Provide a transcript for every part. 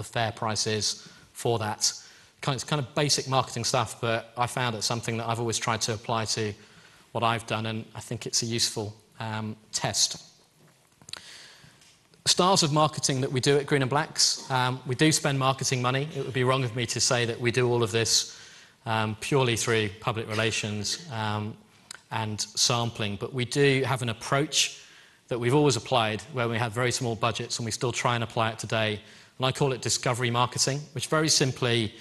the fair price is for that. It's kind of basic marketing stuff, but I found it something that I've always tried to apply to what I've done, and I think it's a useful test. Styles of marketing that we do at Green & Blacks. We do spend marketing money. It would be wrong of me to say that we do all of this purely through public relations and sampling, but we do have an approach that we've always applied where we have very small budgets, and we still try and apply it today. And I call it discovery marketing, which very simply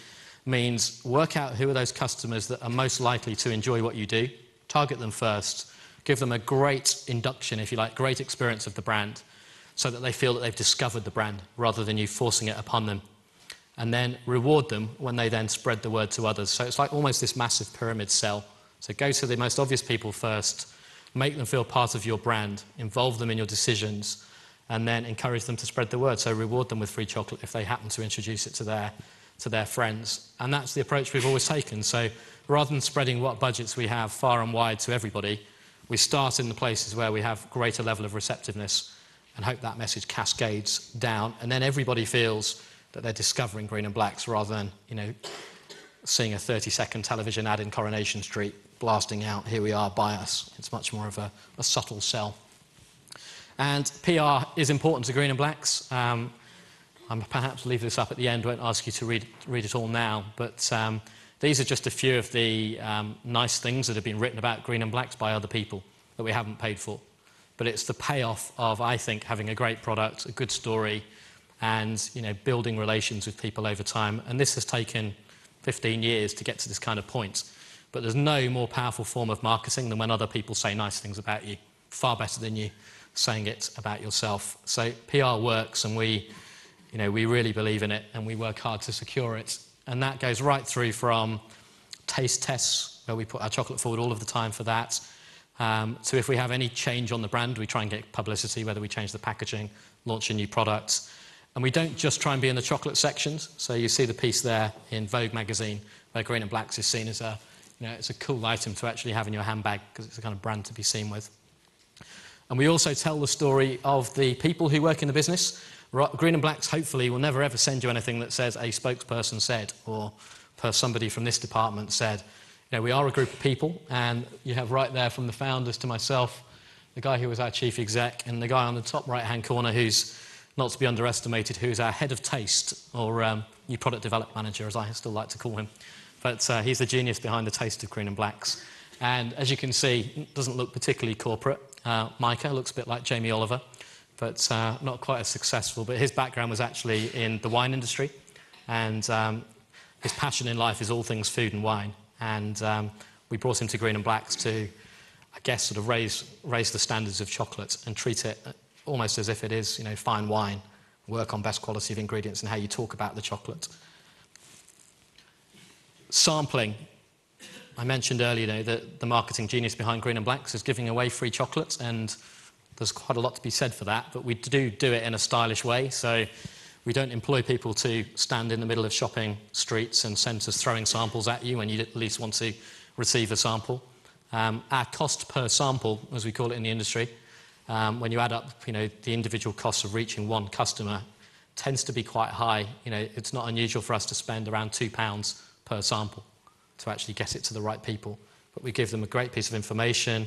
means work out who are those customers that are most likely to enjoy what you do, target them first, give them a great induction, if you like, great experience of the brand, so that they feel that they've discovered the brand rather than you forcing it upon them. And then reward them when they then spread the word to others. So it's like almost this massive pyramid cell. So go to the most obvious people first, make them feel part of your brand, involve them in your decisions, and then encourage them to spread the word. So reward them with free chocolate if they happen to introduce it to their friends. And that's the approach we've always taken. So rather than spreading what budgets we have far and wide to everybody, we start in the places where we have greater level of receptiveness and hope that message cascades down, and then everybody feels that they're discovering Green & Blacks rather than, seeing a 30-second television ad in Coronation Street blasting out, here we are, buy us. It's much more of a subtle sell. And PR is important to Green & Blacks. I'll perhaps leave this up at the end, won't ask you to read it all now, but these are just a few of the nice things that have been written about Green & Blacks by other people that we haven't paid for. But it's the payoff of, I think, having a great product, a good story, and building relations with people over time. And this has taken 15 years to get to this kind of point. But there's no more powerful form of marketing than when other people say nice things about you, far better than you saying it about yourself. So PR works, and we really believe in it, and we work hard to secure it. And that goes right through from taste tests, where we put our chocolate forward all of the time for that, so if we have any change on the brand, we try and get publicity, whether we change the packaging, launch a new product. And we don't just try and be in the chocolate sections. So you see the piece there in Vogue magazine, where Green & Blacks is seen as it's a cool item to actually have in your handbag because it's a kind of brand to be seen with. And we also tell the story of the people who work in the business. Green & Blacks hopefully will never ever send you anything that says a spokesperson said or somebody from this department said. We are a group of people, and you have right there from the founders to myself, the guy who was our chief exec, and the guy on the top right-hand corner who's not to be underestimated, who's our head of taste, or new product development manager, as I still like to call him. But he's the genius behind the taste of Green & Blacks. And as you can see, it doesn't look particularly corporate. Micah looks a bit like Jamie Oliver, but not quite as successful. But his background was actually in the wine industry, and his passion in life is all things food and wine. And we brought him to Green & Blacks to, I guess, sort of raise the standards of chocolate and treat it almost as if it is, fine wine. Work on best quality of ingredients and how you talk about the chocolate. Sampling. I mentioned earlier, that the marketing genius behind Green & Blacks is giving away free chocolate, and there's quite a lot to be said for that, but we do it in a stylish way. So we don't employ people to stand in the middle of shopping streets and centres throwing samples at you when you at least want to receive a sample. Our cost per sample, as we call it in the industry, when you add up the individual costs of reaching one customer, tends to be quite high. It's not unusual for us to spend around £2 per sample to actually get it to the right people. But we give them a great piece of information.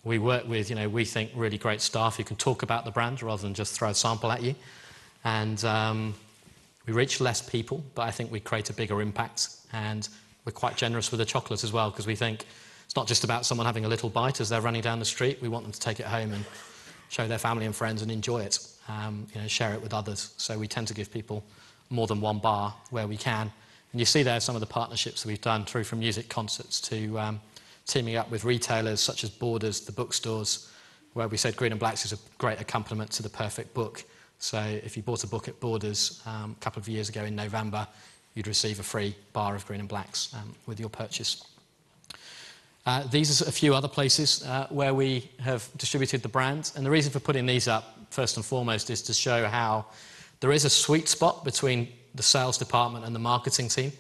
We work with, we think, really great staff who can talk about the brand rather than just throw a sample at you. And we reach less people, but I think we create a bigger impact. And we're quite generous with the chocolate as well, because we think it's not just about someone having a little bite as they're running down the street. We want them to take it home and show their family and friends and enjoy it, share it with others. So we tend to give people more than one bar where we can. And you see there some of the partnerships that we've done, through from music concerts to teaming up with retailers such as Borders, the bookstores, where we said Green & Blacks is a great accompaniment to the perfect book. So if you bought a book at Borders a couple of years ago in November, you'd receive a free bar of Green & Blacks with your purchase. These are a few other places where we have distributed the brand. And the reason for putting these up, first and foremost, is to show how there is a sweet spot between the sales department and the marketing team,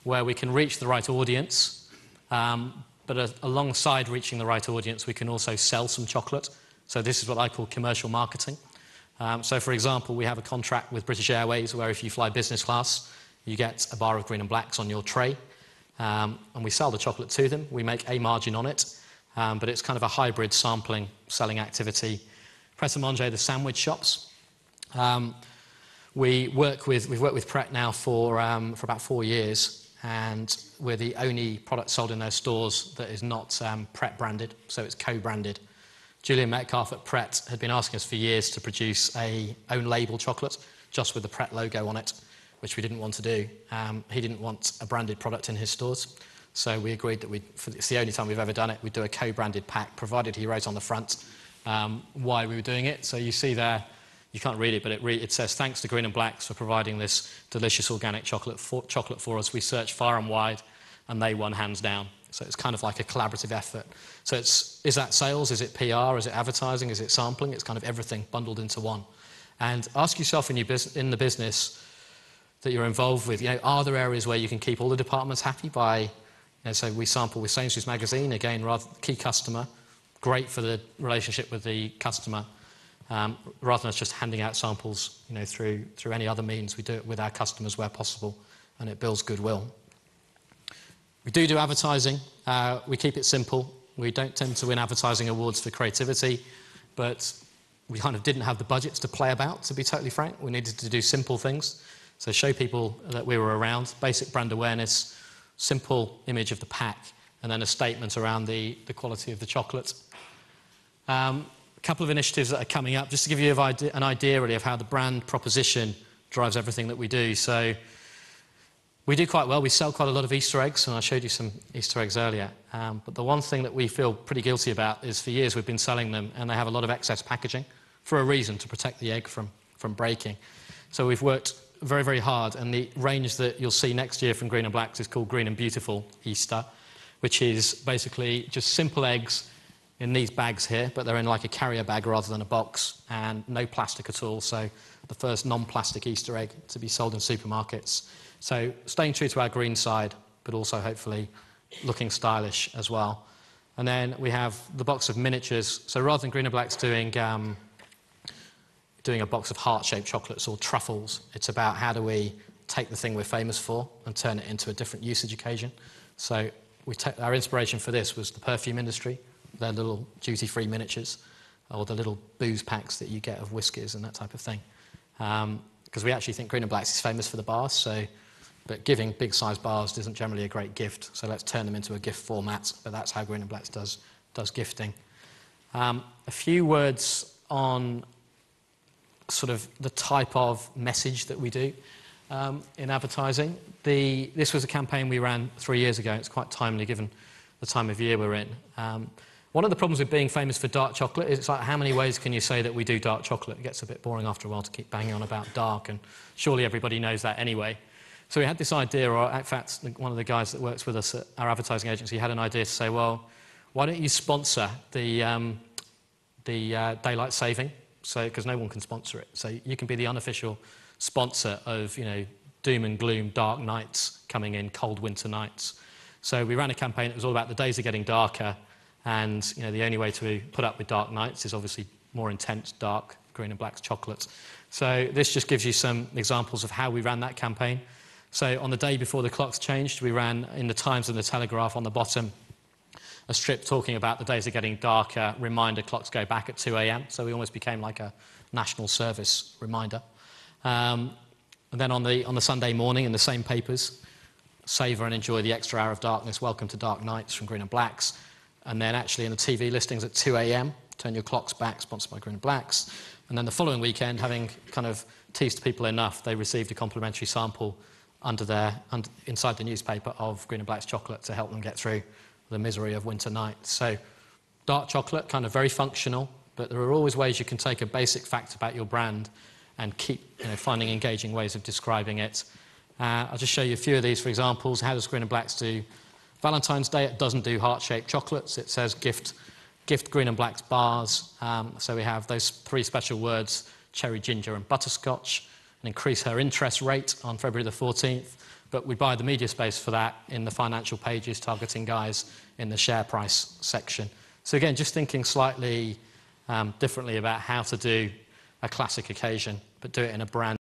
where we can reach the right audience, but alongside reaching the right audience, we can also sell some chocolate. So this is what I call commercial marketing. So, for example, we have a contract with British Airways where if you fly business class, you get a bar of Green and Blacks on your tray, and we sell the chocolate to them. We make a margin on it, but it's kind of a hybrid sampling, selling activity. Pret a Manger, the sandwich shops. We've worked with Pret now for about 4 years, and we're the only product sold in their stores that is not Pret branded, so it's co-branded. Julian Metcalf at Pret had been asking us for years to produce a own label chocolate just with the Pret logo on it, which we didn't want to do. He didn't want a branded product in his stores, so we agreed that it's the only time we've ever done it, we'd do a co-branded pack, provided he wrote on the front why we were doing it. So you see there, you can't read it, but it says, "Thanks to Green and Blacks for providing this delicious organic chocolate for us. We searched far and wide, and they won hands down." So it's kind of like a collaborative effort. So is that sales? Is it PR? Is it advertising? Is it sampling? It's kind of everything bundled into one. And ask yourself in the business that you're involved with, are there areas where you can keep all the departments happy by, so we sample with Sainsbury's Magazine, again, rather key customer, great for the relationship with the customer, rather than us just handing out samples, through any other means. We do it with our customers where possible, and it builds goodwill. We do advertising. We keep it simple. We don't tend to win advertising awards for creativity, but we kind of didn't have the budgets to play about, to be totally frank. We needed to do simple things. So show people that we were around, basic brand awareness, simple image of the pack, and then a statement around the quality of the chocolate. A couple of initiatives that are coming up, just to give you an idea really of how the brand proposition drives everything that we do. So we do quite well. We sell quite a lot of Easter eggs, and I showed you some Easter eggs earlier. But the one thing that we feel pretty guilty about is for years we've been selling them, and they have a lot of excess packaging for a reason, to protect the egg from breaking. So we've worked very, very hard, and the range that you'll see next year from Green and Blacks is called Green and Beautiful Easter, which is basically just simple eggs in these bags here, but they're in like a carrier bag rather than a box, and no plastic at all. So the first non-plastic Easter egg to be sold in supermarkets. So staying true to our green side, but also hopefully looking stylish as well. And then we have the box of miniatures. So rather than Green and Blacks doing a box of heart-shaped chocolates or truffles, it's about how do we take the thing we're famous for and turn it into a different usage occasion. So our inspiration for this was the perfume industry, their little duty-free miniatures, or the little booze packs that you get of whiskies and that type of thing. Because we actually think Green and Blacks is famous for the bars, but giving big-sized bars isn't generally a great gift, so let's turn them into a gift format. But that's how Green and Blacks does gifting. A few words on sort of the type of message that we do in advertising. This was a campaign we ran 3 years ago. It's quite timely given the time of year we're in. One of the problems with being famous for dark chocolate is it's like, how many ways can you say that we do dark chocolate? It gets a bit boring after a while to keep banging on about dark, and surely everybody knows that anyway. So we had this idea, or in fact, one of the guys that works with us at our advertising agency had an idea to say, well, why don't you sponsor the daylight saving? So, because no one can sponsor it. So you can be the unofficial sponsor of, doom and gloom, dark nights coming in, cold winter nights. So we ran a campaign that was all about the days are getting darker, and the only way to put up with dark nights is obviously more intense, dark Green and Blacks chocolate. So this just gives you some examples of how we ran that campaign. So on the day before the clocks changed, we ran in the Times and the Telegraph on the bottom a strip talking about the days are getting darker, reminder clocks go back at 2 a.m. So we almost became like a national service reminder. And then on the Sunday morning in the same papers, savour and enjoy the extra hour of darkness, welcome to dark nights from Green and Blacks. And then actually in the TV listings at 2 a.m, turn your clocks back, sponsored by Green and Blacks. And then the following weekend, having kind of teased people enough, they received a complimentary sample inside the newspaper of Green and Blacks chocolate to help them get through the misery of winter nights. So dark chocolate, kind of very functional, but there are always ways you can take a basic fact about your brand and keep finding engaging ways of describing it. I'll just show you a few of these for examples. How does Green and Blacks do Valentine's Day? It doesn't do heart-shaped chocolates. It says gift Green and Blacks bars. So we have those 3 special words, cherry, ginger and butterscotch, and increase her interest rate on February the 14th. But we buy the media space for that in the financial pages, targeting guys in the share price section. So again, just thinking slightly differently about how to do a classic occasion, but do it in a brand